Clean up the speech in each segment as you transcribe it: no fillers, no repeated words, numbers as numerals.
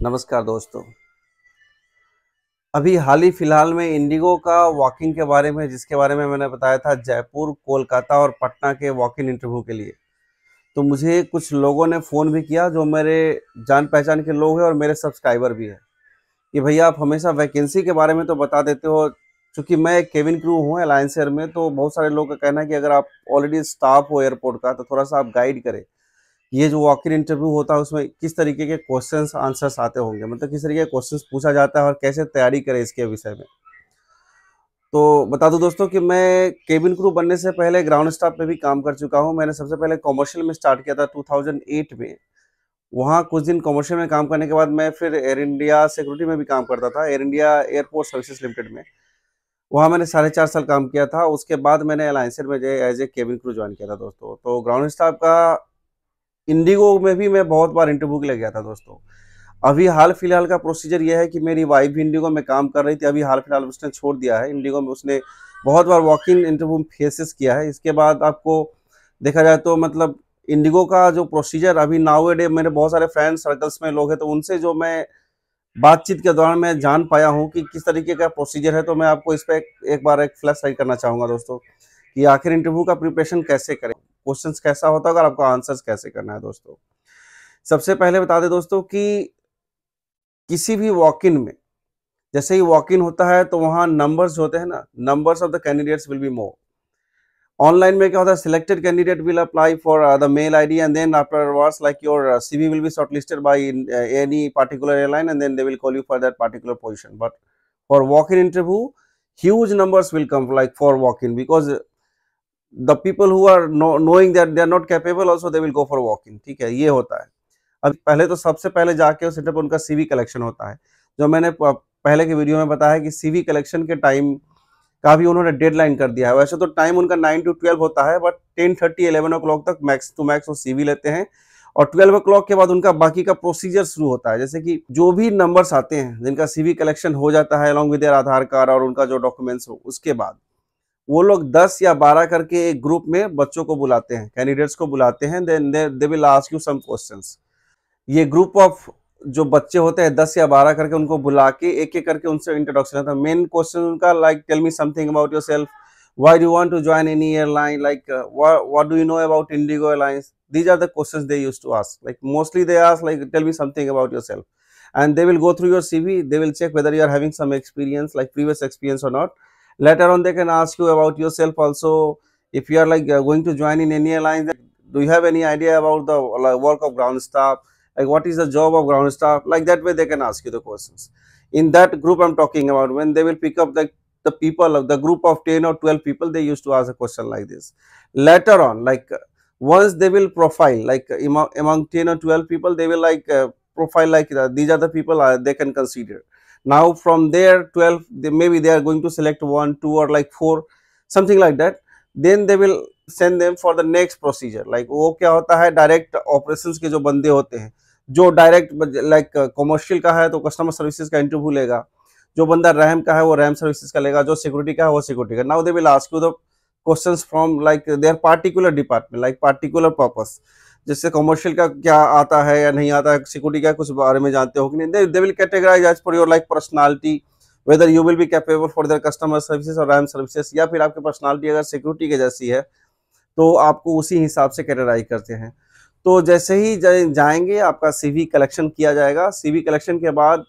नमस्कार दोस्तों। अभी हाल ही फिलहाल में इंडिगो का वॉकिंग के बारे में जिसके बारे में मैंने बताया था जयपुर, कोलकाता और पटना के वॉक इन इंटरव्यू के लिए। तो मुझे कुछ लोगों ने फ़ोन भी किया जो मेरे जान पहचान के लोग हैं और मेरे सब्सक्राइबर भी हैं कि भैया आप हमेशा वैकेंसी के बारे में तो बता देते हो। चूँकि मैं एक केबिन क्रू हूँ अलायंस एयर में, तो बहुत सारे लोगों का कहना है कि अगर आप ऑलरेडी स्टाफ हो एयरपोर्ट का तो थोड़ा-सा आप गाइड करें। ये जो वॉक इन इंटरव्यू होता है उसमें किस तरीके के क्वेश्चंस आंसर्स आते होंगे, मतलब किस तरीके के क्वेश्चंस पूछा जाता है और कैसे तैयारी करें इसके विषय में। तो बता दूं दोस्तों कि मैं केबिन क्रू बनने से पहले ग्राउंड स्टाफ में भी काम कर चुका हूं। मैंने सबसे पहले कमर्शियल में स्टार्ट किया था 2008 में। वहां कुछ दिन कमर्शियल में काम करने के बाद मैं फिर एयर इंडिया सिक्योरिटी में भी काम करता था, air India airport services limited में। वहाँ मैंने 4.5 साल काम किया था। उसके बाद मैंने अलायंस एयर में as a cabin crew join किया था दोस्तों। तो ग्राउंड स्टाफ का इंडिगो में भी मैं बहुत बार इंटरव्यू के लिए गया था दोस्तों। अभी हाल फिलहाल का प्रोसीजर ये है कि मेरी वाइफ भी इंडिगो में काम कर रही थी। अभी हाल फिलहाल उसने छोड़ दिया है इंडिगो में। उसने बहुत बार वॉक इन इंटरव्यू फेसेस किया है। इसके बाद आपको देखा जाए तो मतलब इंडिगो का जो प्रोसीजर अभी नाउ डे, मेरे बहुत सारे फ्रेंड सर्कल्स में लोग हैं, तो उनसे जो मैं बातचीत के दौरान मैं जान पाया हूँ कि किस तरीके का प्रोसीजर है। तो मैं आपको इस पर एक बार एक फ्लैश लाइट करना चाहूँगा दोस्तों कि आखिर इंटरव्यू का प्रिपरेशन कैसे करें, क्वेश्चंस कैसा होता है और आपको आंसर्स कैसे करना है दोस्तों। सबसे पहले बता दें दोस्तों कि किसी भी वॉक इन में जैसे ही वॉक इन होता है तो वहाँ नंबर्स जो होते हैं ना, numbers of the candidates will be more. Online में क्या होता है, selected candidate will apply for the mail ID and then afterwards like your CV will be shortlisted by any particular airline and then they will call you for that particular position. But for walk-in interview, huge numbers will come like for walk-in, because the people who are knowing that they are not capable also they will go for walk-in। ठीक है, ये होता है। अब पहले तो सबसे पहले जाके उस सेटअप उनका सीवी कलेक्शन होता है। जो मैंने पहले के वीडियो में बताया कि सीवी कलेक्शन के टाइम का भी उन्होंने डेडलाइन कर दिया है। वैसे तो टाइम उनका 9 to 12 होता है, बट 10:30 11 o'clock तक मैक्स टू मैक्स वो सीवी लेते हैं और 12 o'clock के बाद उनका बाकी का प्रोसीजर शुरू होता है। जैसे कि जो भी नंबर्स आते हैं जिनका सीवी कलेक्शन हो जाता है along with their Aadhaar card और उनका जो डॉक्यूमेंट्स हो, उसके बाद वो लोग 10 या 12 करके एक ग्रुप में बच्चों को बुलाते हैं, कैंडिडेट्स को बुलाते हैं। Then they will ask you some questions. ये ग्रुप ऑफ जो बच्चे होते हैं 10 या 12 करके, उनको बुला के एक एक करके उनसे इंट्रोडक्शन होता है। मेन क्वेश्चन उनका like tell me something about yourself, why do you want to join any airline, like what do you know about IndiGo airlines. These are the questions they used to ask. Like mostly they ask like tell me something about yourself and they will go through your CV. They will check whether you are having some experience, like previous experience or not. Later on they can ask you about yourself also. If you are like going to join in any airline, do you have any idea about the work of ground staff, like what is the job of ground staff, like that way they can ask you the questions. In that group I'm talking about, when they will pick up the people of the group of 10 or 12 people, they used to ask a question like this. Later on, like once they will profile, like among 10 or 12 people, they will like profile like these are the people they can consider. Now from there 12, maybe they are going to select 1 2 or like 4, something like that. Then they will send them for the next procedure. like वो क्या होता है, direct operations के जो बंदे होते हैं, जो डायरेक्ट लाइक कमर्शियल का है तो कस्टमर सर्विसेज का इंटरव्यू लेगा, जो बंदा रैम का है वो रैम सर्विसेज का लेगा, जो सिक्योरिटी का है वो सिक्योरिटी का। Now they will ask you the questions from like their particular department, like particular purpose. जैसे कमर्शियल का क्या आता है या नहीं आता है, सिक्योरिटी का कुछ बारे में जानते हो कि नहीं, they will categorise as per your like personality, whether you will be capable for their customer services और रैम सर्विसेज, या फिर आपकी पर्सनालिटी अगर सिक्योरिटी के जैसी है तो आपको उसी हिसाब से कैटेगराइज करते हैं। तो जैसे ही जाएंगे आपका सीवी कलेक्शन किया जाएगा। सीवी कलेक्शन के बाद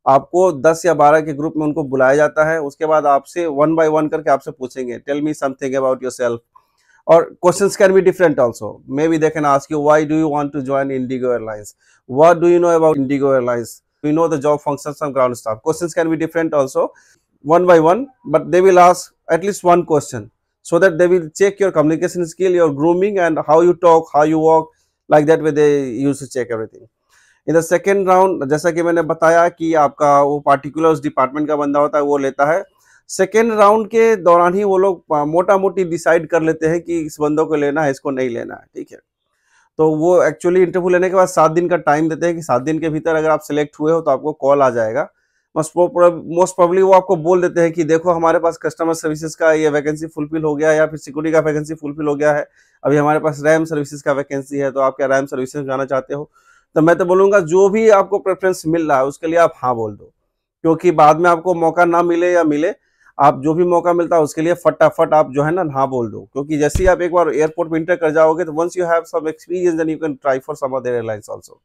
आपको 10 या 12 के ग्रुप में उनको बुलाया जाता है। उसके बाद आपसे 1 by 1 करके आपसे पूछेंगे, tell me something about yourself. or questions can be different also. Maybe they can ask you, why do you want to join Indigo Airlines, what do you know about Indigo Airlines, do you know the job functions of ground staff. Questions can be different also, 1 by 1, but they will ask at least one question, so that they will check your communication skill, your grooming, and how you talk, how you walk. Like that way they used to check everything. In the second round, जैसा कि मैंने बताया कि आपका वो particular department का बंदा होता है वो लेता है। सेकेंड राउंड के दौरान ही वो लोग मोटा मोटी डिसाइड कर लेते हैं कि इस बंदों को लेना है, इसको नहीं लेना है। ठीक है, तो वो एक्चुअली इंटरव्यू लेने के बाद 7 दिन का टाइम देते हैं कि 7 दिन के भीतर अगर आप सिलेक्ट हुए हो तो आपको कॉल आ जाएगा। मोस्ट प्रॉब्ली वो आपको बोल देते हैं कि देखो हमारे पास कस्टमर सर्विसेज का ये वैकेंसी फुलफिल हो गया है, या फिर सिक्योरिटी का वैकेंसी फुलफिल हो गया है, अभी हमारे पास रैम सर्विसेज का वैकेंसी है, तो आप क्या रैम सर्विसेज जाना चाहते हो, तो मैं तो बोलूँगा जो भी आपको प्रेफ़रेंस मिल रहा है उसके लिए आप हाँ बोल दो, क्योंकि बाद में आपको मौका ना मिले या मिले, आप जो भी मौका मिलता है उसके लिए फटाफट आप जो है ना हाँ बोल दो, क्योंकि जैसे ही आप एक बार एयरपोर्ट में एंटर कर जाओगे तो once you have some experience then you can try for some other airlines also.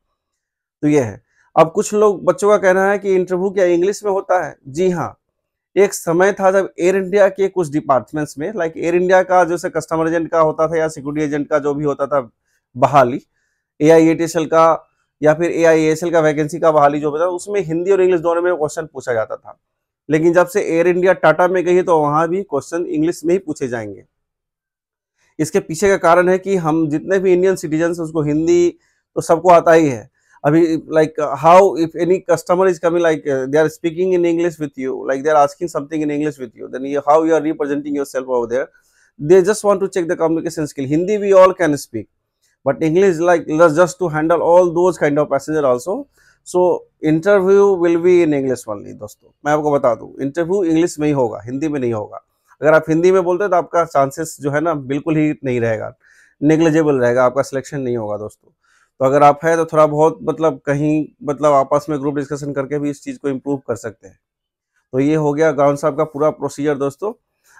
तो ये है। अब कुछ लोग बच्चों का कहना है कि इंटरव्यू क्या इंग्लिश में होता है? जी हाँ, एक समय था जब एयर इंडिया के कुछ डिपार्टमेंट्स में, लाइक एयर इंडिया का जैसे कस्टमर एजेंट का होता था या सिक्योरिटी एजेंट का जो भी होता था बहाली, एआईएटीएसएल का या फिर एआईएएसएल का वैकेंसी का बहाली जो होता था, उसमें हिंदी और इंग्लिश दोनों में क्वेश्चन पूछा जाता था। लेकिन जब से एयर इंडिया टाटा में गई है तो वहां भी क्वेश्चन इंग्लिश में ही पूछे जाएंगे। इसके पीछे का कारण है कि हम जितने भी इंडियन सिटीजन उसको हिंदी तो सबको आता ही है। अभी like how if any customer is coming, like they are speaking in English with you, like they are asking something in English with you, then you how you are representing yourself over there, they just want to check the communication skill. Hindi we all can speak, but English like just to handle all those kind of passenger also. So interview will be in English only दोस्तों, मैं आपको बता दूं interview English में ही होगा, हिंदी में नहीं होगा। अगर आप हिंदी में बोलते हैं तो आपका चांसेस जो है ना बिल्कुल ही नहीं रहेगा, नेग्लिजिबल रहेगा, आपका सिलेक्शन नहीं होगा दोस्तों। तो अगर आप है तो थोड़ा बहुत मतलब कहीं मतलब आपस में ग्रुप डिस्कशन करके भी इस चीज़ को इम्प्रूव कर सकते हैं। तो ये हो गया गाउन साहब का पूरा प्रोसीजर दोस्तों।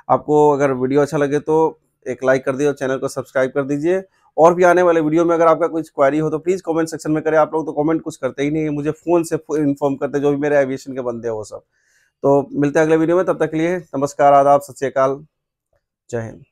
आपको अगर वीडियो अच्छा लगे तो एक लाइक कर दीजिए और चैनल को सब्सक्राइब कर दीजिए। और भी आने वाले वीडियो में अगर आपका कुछ क्वेरी हो तो प्लीज़ कमेंट सेक्शन में करें। आप लोग तो कमेंट कुछ करते ही नहीं है, मुझे फ़ोन से इन्फॉर्म करते हैं जो भी मेरे एविएशन के बंदे हैं वो सब। तो मिलते हैं अगले वीडियो में, तब तक के लिए नमस्कार, आदाब, सत श्री अकाल, जय हिंद।